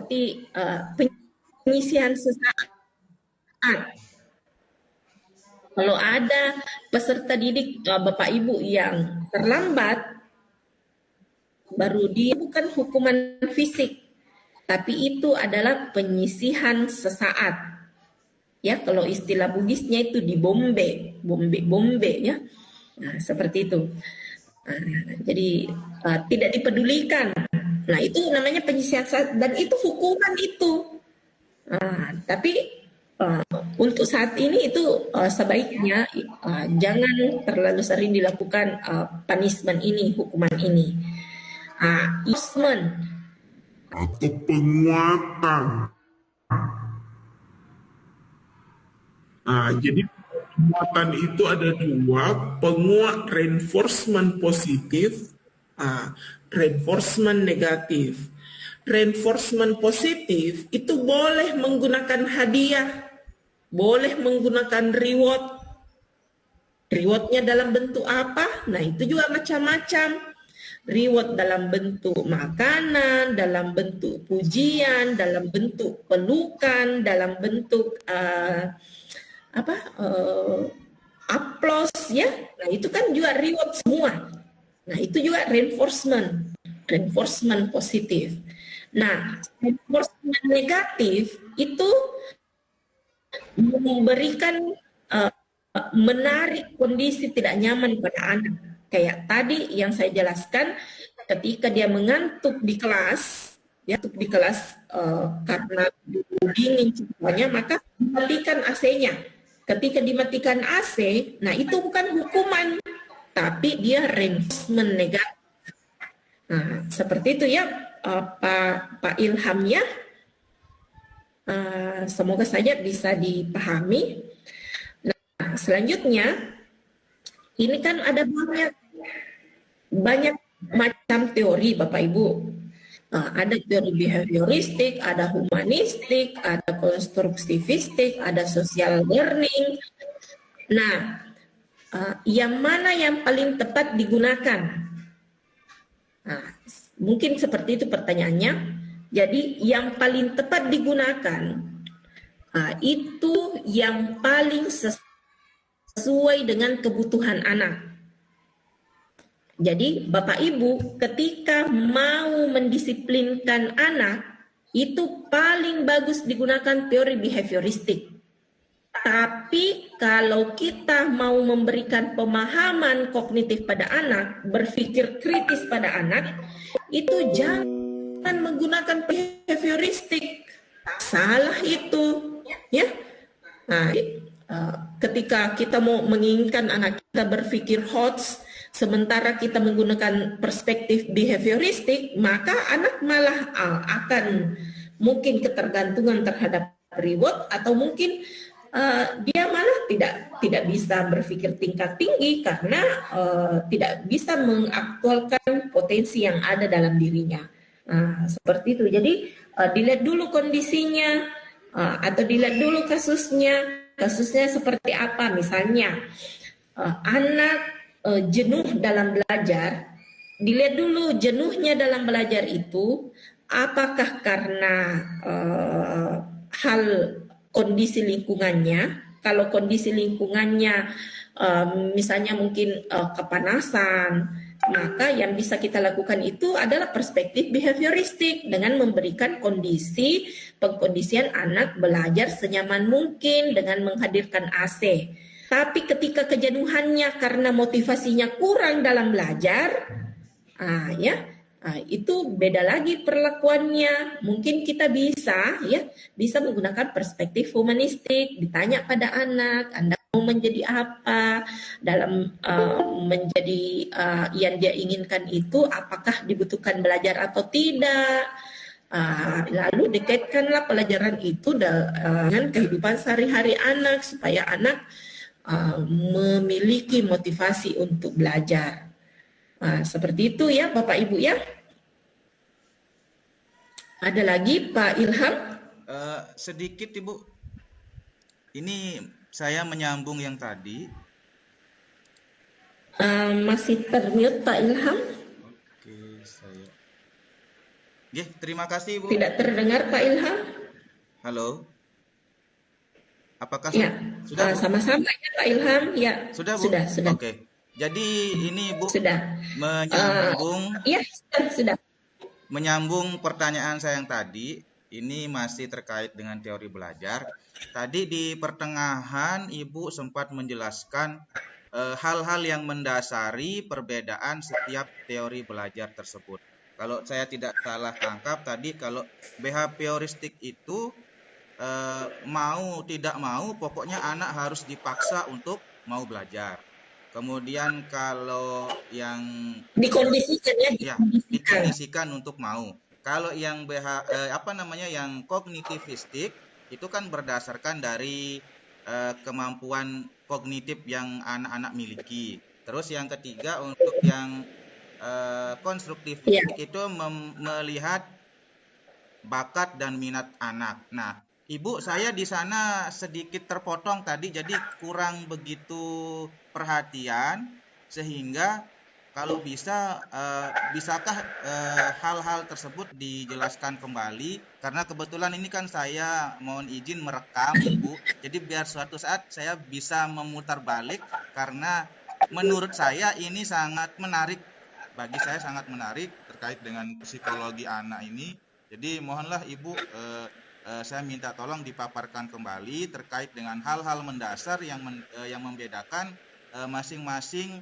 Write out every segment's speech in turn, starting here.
seperti penyisihan sesaat. Kalau ada peserta didik Bapak Ibu yang terlambat, baru dia bukan hukuman fisik, tapi itu adalah penyisihan sesaat. Ya, kalau istilah Bugisnya itu dibombe, bombe ya. Nah, seperti itu. Jadi tidak dipedulikan. Nah, itu namanya penyisihan sesaat dan itu hukuman itu. Tapi untuk saat ini itu sebaiknya jangan terlalu sering dilakukan punishment ini, hukuman ini. Punishment atau penguatan. Jadi penguatan itu ada dua, penguat reinforcement positif, reinforcement negatif. Reinforcement positif itu boleh menggunakan hadiah, boleh menggunakan reward. Rewardnya dalam bentuk apa? Nah, itu juga macam-macam. Reward dalam bentuk makanan, dalam bentuk pujian, dalam bentuk pelukan, dalam bentuk aplos ya. Nah, itu kan juga reward semua. Nah, itu juga reinforcement positif. Nah, reinforcement negatif itu memberikan menarik kondisi tidak nyaman pada anak. Kayak tadi yang saya jelaskan, ketika dia mengantuk di kelas, ya di kelas karena dingin semuanya, maka dimatikan AC-nya. Ketika dimatikan AC, nah itu bukan hukuman, tapi dia reinforcement negatif. Nah, seperti itu ya Pak Ilham ya. Semoga saja bisa dipahami. Nah, selanjutnya, ini kan ada banyak macam teori Bapak Ibu. Ada teori behavioristik, ada humanistik, ada konstruktivistik, ada social learning. Nah, yang mana yang paling tepat digunakan? Nah, mungkin seperti itu pertanyaannya. Jadi yang paling tepat digunakan itu yang paling sesuai dengan kebutuhan anak. Jadi Bapak Ibu ketika mau mendisiplinkan anak itu paling bagus digunakan teori behavioristik. Tapi kalau kita mau memberikan pemahaman kognitif pada anak, berpikir kritis pada anak, itu jangan menggunakan behavioristik. Salah itu, ya. Nah, ketika kita mau menginginkan anak kita berpikir HOTS, sementara kita menggunakan perspektif behavioristik, maka anak malah akan mungkin ketergantungan terhadap reward atau mungkin dia malah tidak bisa berpikir tingkat tinggi karena tidak bisa mengaktualkan potensi yang ada dalam dirinya. Seperti itu. Jadi dilihat dulu kondisinya atau dilihat dulu kasusnya seperti apa. Misalnya anak jenuh dalam belajar, dilihat dulu jenuhnya dalam belajar itu apakah karena hal kondisi lingkungannya. Kalau kondisi lingkungannya misalnya mungkin kepanasan, maka yang bisa kita lakukan itu adalah perspektif behavioristik dengan memberikan pengkondisian anak belajar senyaman mungkin dengan menghadirkan AC. Tapi ketika kejenuhannya karena motivasinya kurang dalam belajar, itu beda lagi perlakuannya. Mungkin kita bisa menggunakan perspektif humanistik, ditanya pada anak, Anda mau menjadi apa dalam menjadi yang dia inginkan itu, apakah dibutuhkan belajar atau tidak. Lalu dikaitkanlah pelajaran itu dengan kehidupan sehari-hari anak supaya anak memiliki motivasi untuk belajar. Seperti itu ya Bapak Ibu ya. Ada lagi Pak Ilham? Sedikit Ibu. Ini saya menyambung yang tadi. Masih termute Pak Ilham? Oke, saya. Terima kasih Ibu. Tidak terdengar Pak Ilham? Halo. Apakah Ya, sudah Bu? sama-sama ya Pak Ilham. Ya, Sudah Bu? sudah. Oke. Jadi ini Bu Sudah. Ya, sudah. menyambung pertanyaan saya yang tadi, ini masih terkait dengan teori belajar. Tadi di pertengahan Ibu sempat menjelaskan hal-hal yang mendasari perbedaan setiap teori belajar tersebut. Kalau saya tidak salah tangkap tadi, kalau behavioristik itu mau tidak mau, pokoknya anak harus dipaksa untuk mau belajar. Kemudian kalau yang dikondisikan ya, dikondisikan untuk mau. Kalau yang yang kognitivistik itu kan berdasarkan dari kemampuan kognitif yang anak-anak miliki. Terus yang ketiga untuk yang konstruktivistik itu melihat bakat dan minat anak. Nah, Ibu, saya di sana sedikit terpotong tadi, jadi kurang begitu perhatian, sehingga kalau bisa, bisakah hal-hal tersebut dijelaskan kembali? Karena kebetulan ini kan saya mohon izin merekam, Ibu, jadi biar suatu saat saya bisa memutar balik, karena menurut saya ini sangat menarik, bagi saya sangat menarik terkait dengan psikologi anak ini. Jadi mohonlah Ibu, saya minta tolong dipaparkan kembali terkait dengan hal-hal mendasar yang membedakan masing-masing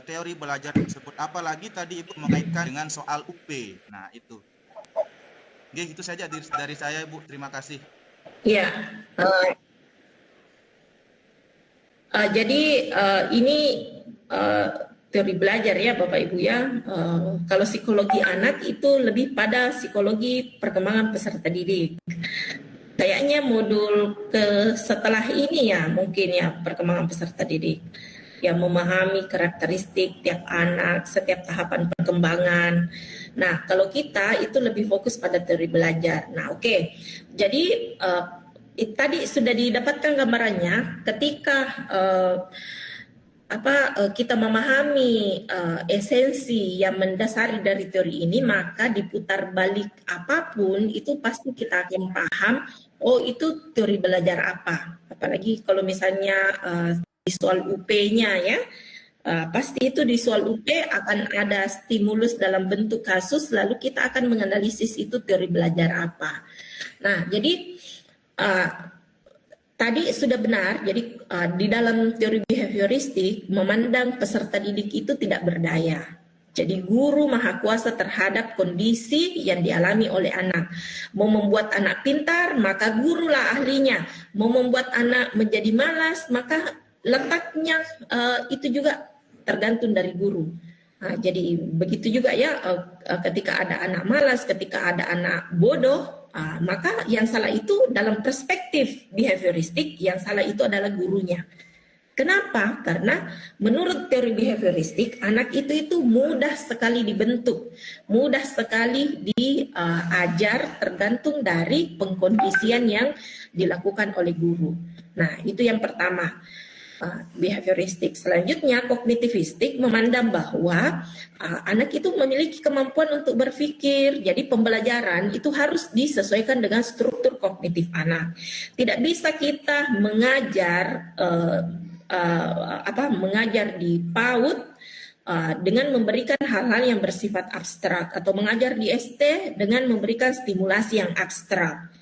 teori belajar tersebut. Apalagi tadi Ibu mengaitkan dengan soal UP. Nah, itu. Oke, itu saja dari saya, Bu. Terima kasih. Ya. Jadi ini teori belajar ya Bapak Ibu ya. Kalau psikologi anak itu lebih pada psikologi perkembangan peserta didik. Kayaknya modul setelah ini ya mungkin ya perkembangan peserta didik. Yang memahami karakteristik tiap anak, setiap tahapan perkembangan. Nah, kalau kita itu lebih fokus pada teori belajar. Nah, oke. Jadi tadi sudah didapatkan gambarannya ketika kita memahami esensi yang mendasari dari teori ini, maka diputar balik apapun itu pasti kita akan paham, oh itu teori belajar apa. Apalagi kalau misalnya di soal UP-nya ya, pasti itu di soal UP akan ada stimulus dalam bentuk kasus, lalu kita akan menganalisis itu teori belajar apa. Nah, jadi tadi sudah benar, jadi di dalam teori behavioristik memandang peserta didik itu tidak berdaya. Jadi guru maha kuasa terhadap kondisi yang dialami oleh anak. Mau membuat anak pintar, maka gurulah ahlinya. Mau membuat anak menjadi malas, maka letaknya itu juga tergantung dari guru. Nah, jadi begitu juga ya ketika ada anak malas, ketika ada anak bodoh, maka yang salah itu dalam perspektif behavioristik, yang salah itu adalah gurunya. Kenapa? Karena menurut teori behavioristik, anak itu mudah sekali dibentuk, mudah sekali diajar tergantung dari pengkondisian yang dilakukan oleh guru. Nah, itu yang pertama. Behavioristik. Selanjutnya kognitivistik memandang bahwa anak itu memiliki kemampuan untuk berpikir. Jadi pembelajaran itu harus disesuaikan dengan struktur kognitif anak. Tidak bisa kita mengajar mengajar di PAUD dengan memberikan hal-hal yang bersifat abstrak, atau mengajar di ST dengan memberikan stimulasi yang abstrak.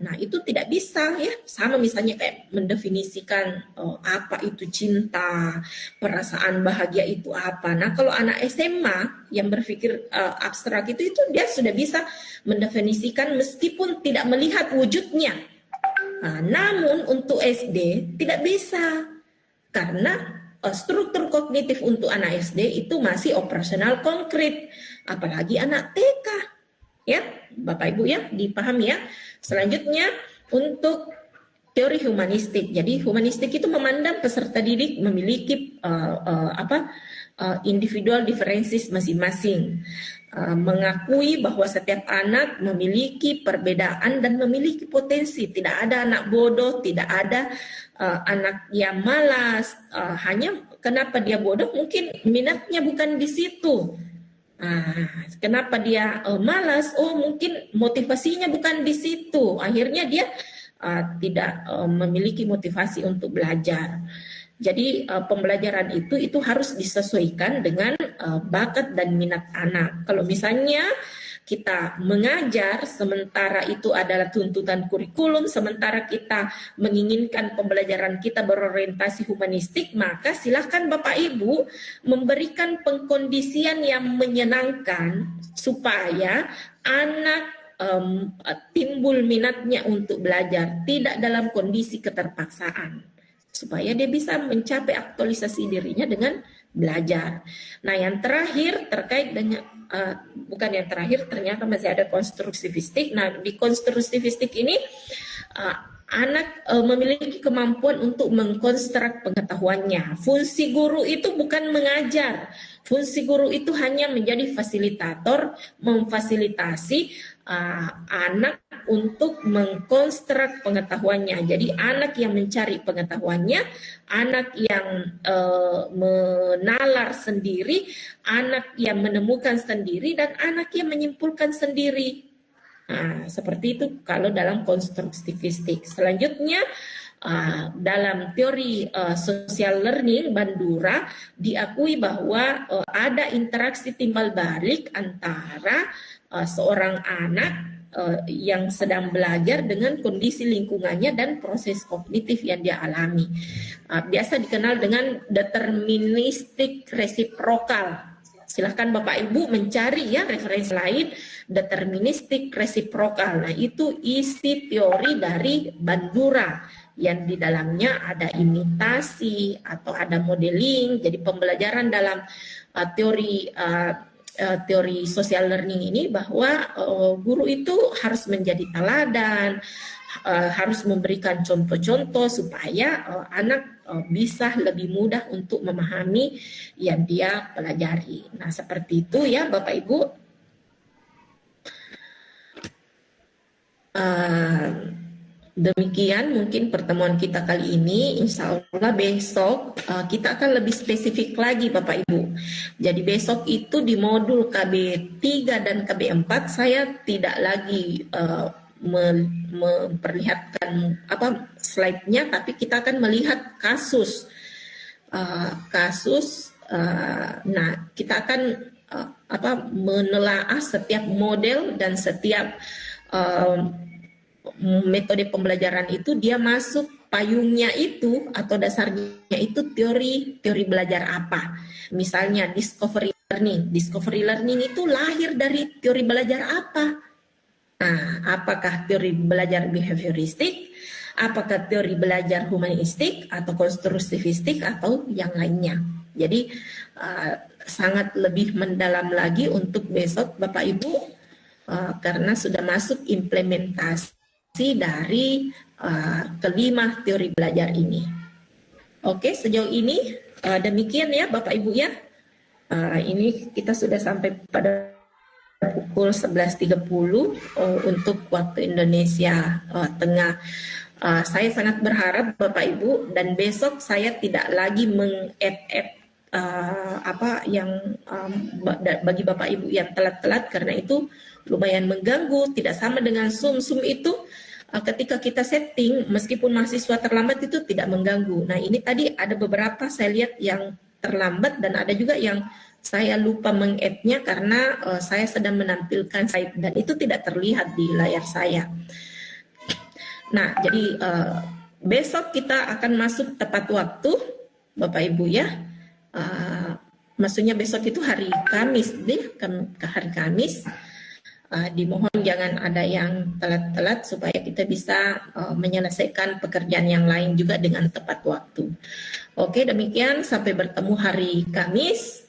Nah, itu tidak bisa ya. Sama misalnya kayak mendefinisikan apa itu cinta, perasaan bahagia itu apa. Nah, kalau anak SMA yang berpikir abstrak itu dia sudah bisa mendefinisikan meskipun tidak melihat wujudnya. Namun untuk SD tidak bisa, karena struktur kognitif untuk anak SD itu masih operasional konkret, apalagi anak TK. Ya, Bapak Ibu ya, dipahami ya. Selanjutnya untuk teori humanistik. Jadi humanistik itu memandang peserta didik memiliki individual differences masing-masing. Mengakui bahwa setiap anak memiliki perbedaan dan memiliki potensi. Tidak ada anak bodoh, tidak ada anak yang malas. Hanya kenapa dia bodoh? Mungkin minatnya bukan di situ. Kenapa dia malas? Oh, mungkin motivasinya bukan di situ. Akhirnya dia tidak memiliki motivasi untuk belajar. Jadi pembelajaran itu harus disesuaikan dengan bakat dan minat anak. Kalau misalnya kita mengajar sementara itu adalah tuntutan kurikulum, sementara kita menginginkan pembelajaran kita berorientasi humanistik, maka silakan Bapak Ibu memberikan pengkondisian yang menyenangkan supaya anak timbul minatnya untuk belajar, tidak dalam kondisi keterpaksaan, supaya dia bisa mencapai aktualisasi dirinya dengan belajar. Nah, yang terakhir terkait dengan bukan yang terakhir, ternyata masih ada konstruktivistik. Nah, di konstruktivistik ini anak memiliki kemampuan untuk mengkonstruk pengetahuannya. Fungsi guru itu bukan mengajar. Fungsi guru itu hanya menjadi fasilitator, memfasilitasi anak untuk mengkonstruk pengetahuannya. Jadi anak yang mencari pengetahuannya, anak yang menalar sendiri, anak yang menemukan sendiri, dan anak yang menyimpulkan sendiri. Nah, seperti itu kalau dalam konstruktivistik. Selanjutnya dalam teori social learning Bandura diakui bahwa ada interaksi timbal balik antara seorang anak yang sedang belajar dengan kondisi lingkungannya dan proses kognitif yang dia alami. Biasa dikenal dengan deterministik resiprokal. Silahkan Bapak Ibu mencari ya referensi lain, deterministik resiprokal. Nah, itu isi teori dari Bandura yang di dalamnya ada imitasi atau ada modeling. Jadi pembelajaran dalam teori social learning ini bahwa guru itu harus menjadi teladan, harus memberikan contoh-contoh supaya anak bisa lebih mudah untuk memahami yang dia pelajari. Nah, seperti itu ya Bapak Ibu. Demikian mungkin pertemuan kita kali ini. Insya Allah besok kita akan lebih spesifik lagi Bapak Ibu. Jadi besok itu di modul KB3 dan KB4 saya tidak lagi memperlihatkan slide-nya, tapi kita akan melihat kasus. Nah, kita akan menelaah setiap model dan setiap metode pembelajaran itu dia masuk payungnya itu atau dasarnya itu teori belajar apa. Misalnya discovery learning. Discovery learning itu lahir dari teori belajar apa? Nah, apakah teori belajar behavioristik, apakah teori belajar humanistik atau konstruktivistik atau yang lainnya. Jadi sangat lebih mendalam lagi untuk besok Bapak Ibu karena sudah masuk implementasi dari kelima teori belajar ini. Oke, sejauh ini demikian ya Bapak Ibu ya. Ini kita sudah sampai pada pukul 11.30 untuk waktu Indonesia Tengah. Saya sangat berharap Bapak Ibu dan besok saya tidak lagi meng-add bagi Bapak Ibu yang telat-telat karena itu lumayan mengganggu, tidak sama dengan Zoom. Zoom itu ketika kita setting meskipun mahasiswa terlambat itu tidak mengganggu. Nah, ini tadi ada beberapa saya lihat yang terlambat dan ada juga yang saya lupa meng-add-nya karena saya sedang menampilkan slide dan itu tidak terlihat di layar saya. Nah, jadi besok kita akan masuk tepat waktu Bapak Ibu ya. Maksudnya besok itu hari Kamis deh, hari Kamis. Dimohon jangan ada yang telat-telat supaya kita bisa menyelesaikan pekerjaan yang lain juga dengan tepat waktu. Oke, demikian sampai bertemu hari Kamis.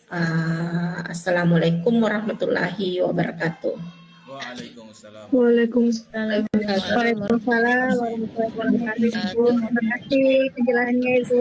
Assalamualaikum warahmatullahi wabarakatuh. Waalaikumsalam. Waalaikumsalam. Waalaikumsalam warahmatullahi wabarakatuh. Terima kasih penjelasannya Ibu.